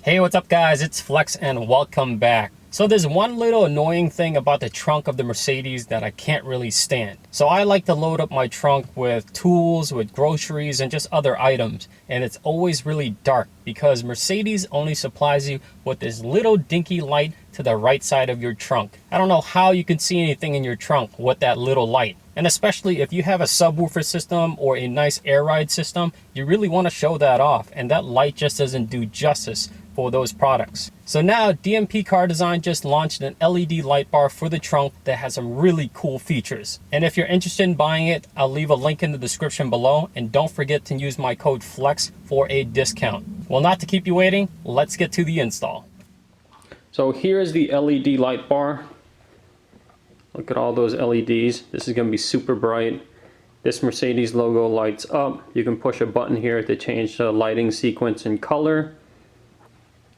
Hey, what's up guys? It's Flex and welcome back. So there's one little annoying thing about the trunk of the Mercedes that I can't really stand. So I like to load up my trunk with tools, with groceries, and just other items. And it's always really dark because Mercedes only supplies you with this little dinky light to the right side of your trunk. I don't know how you can see anything in your trunk with that little light. And especially if you have a subwoofer system or a nice air ride system, you really want to show that off. And that light just doesn't do justice for those products. So now DMP Car Design just launched an LED light bar for the trunk that has some really cool features. And if you're interested in buying it, I'll leave a link in the description below, and don't forget to use my code FLEX for a discount. Well, not to keep you waiting, let's get to the install. So here's the LED light bar. Look at all those LEDs. This is going to be super bright. This Mercedes logo lights up. You can push a button here to change the lighting sequence and color.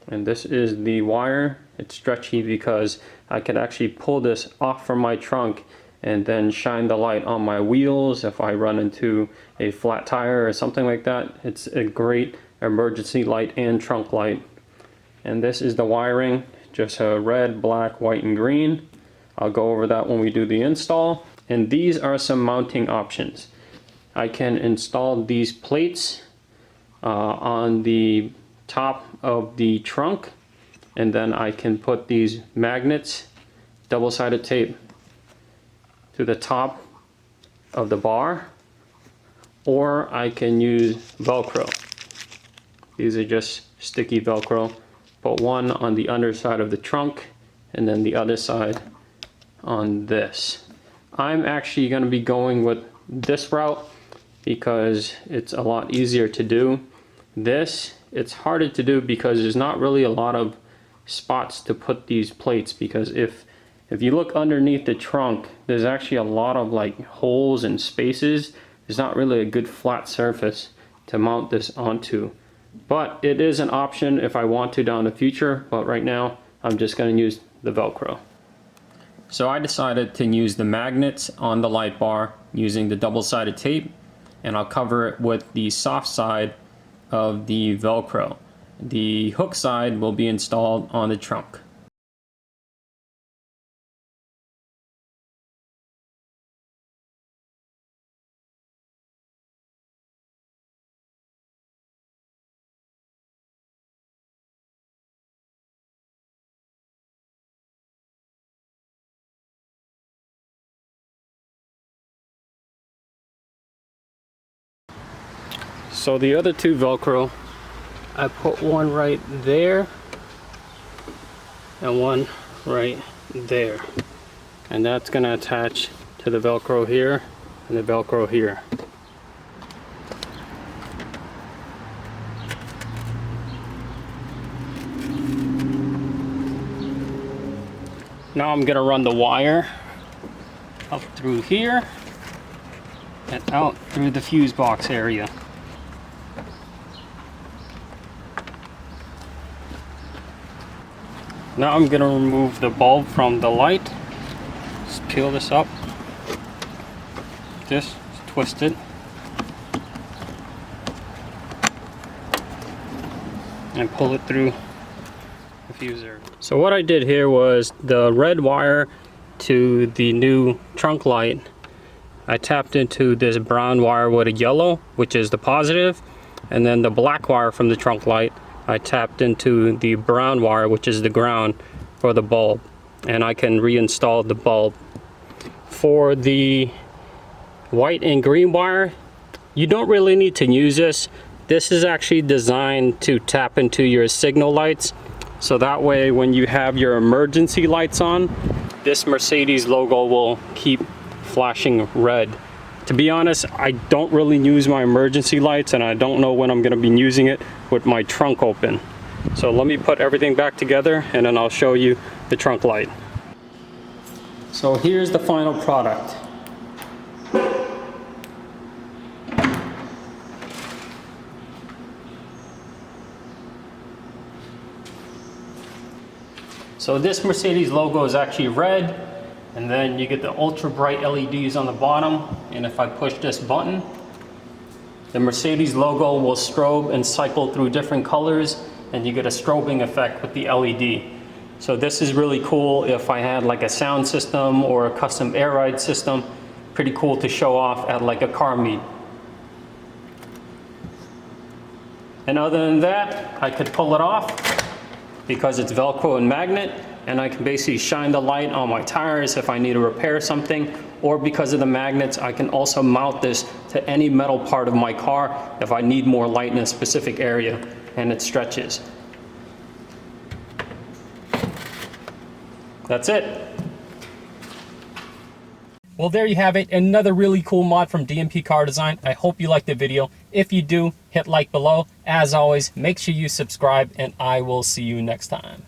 And this is the wire. It's stretchy because I could actually pull this off from my trunk and then shine the light on my wheels if I run into a flat tire or something like that. It's a great emergency light and trunk light. And this is the wiring, just a red, black, white, and green. I'll go over that when we do the install. And these are some mounting options. I can install these plates on the top of the trunk, and then I can put these magnets, double-sided tape, to the top of the bar, or I can use Velcro. These are just sticky Velcro. Put one on the underside of the trunk and then the other side on this. I'm actually going to be going with this route because it's a lot easier to do. It's harder to do because there's not really a lot of spots to put these plates, because if you look underneath the trunk, there's actually a lot of like holes and spaces. There's not really a good flat surface to mount this onto, but it is an option if I want to down the future. But right now I'm just going to use the Velcro. So I decided to use the magnets on the light bar using the double-sided tape, and I'll cover it with the soft side of the Velcro. The hook side will be installed on the trunk. So the other two Velcro, I put one right there and one right there, and that's going to attach to the Velcro here and the Velcro here. Now I'm going to run the wire up through here and out through the fuse box area. Now I'm going to remove the bulb from the light. Just peel this up. Just twist it. And pull it through the fuse area. So what I did here was the red wire to the new trunk light, I tapped into this brown wire with a yellow, which is the positive, and then the black wire from the trunk light, I tapped into the brown wire, which is the ground, for the bulb, and I can reinstall the bulb. For the white and green wire, you don't really need to use this. This is actually designed to tap into your signal lights, so that way when you have your emergency lights on, this Mercedes logo will keep flashing red. To be honest, I don't really use my emergency lights, and I don't know when I'm going to be using it with my trunk open. So let me put everything back together and then I'll show you the trunk light. So here's the final product. So this Mercedes logo is actually red, and then you get the ultra bright LEDs on the bottom, and if I push this button, the Mercedes logo will strobe and cycle through different colors, and you get a strobing effect with the LED. So this is really cool if I had like a sound system or a custom air ride system. Pretty cool to show off at like a car meet. And other than that, I could pull it off because it's Velcro and magnet, and I can basically shine the light on my tires if I need to repair something, or because of the magnets, I can also mount this to any metal part of my car if I need more light in a specific area and it stretches. That's it. Well, there you have it, another really cool mod from DMP Car Design. I hope you liked the video. If you do, hit like below. As always, make sure you subscribe, and I will see you next time.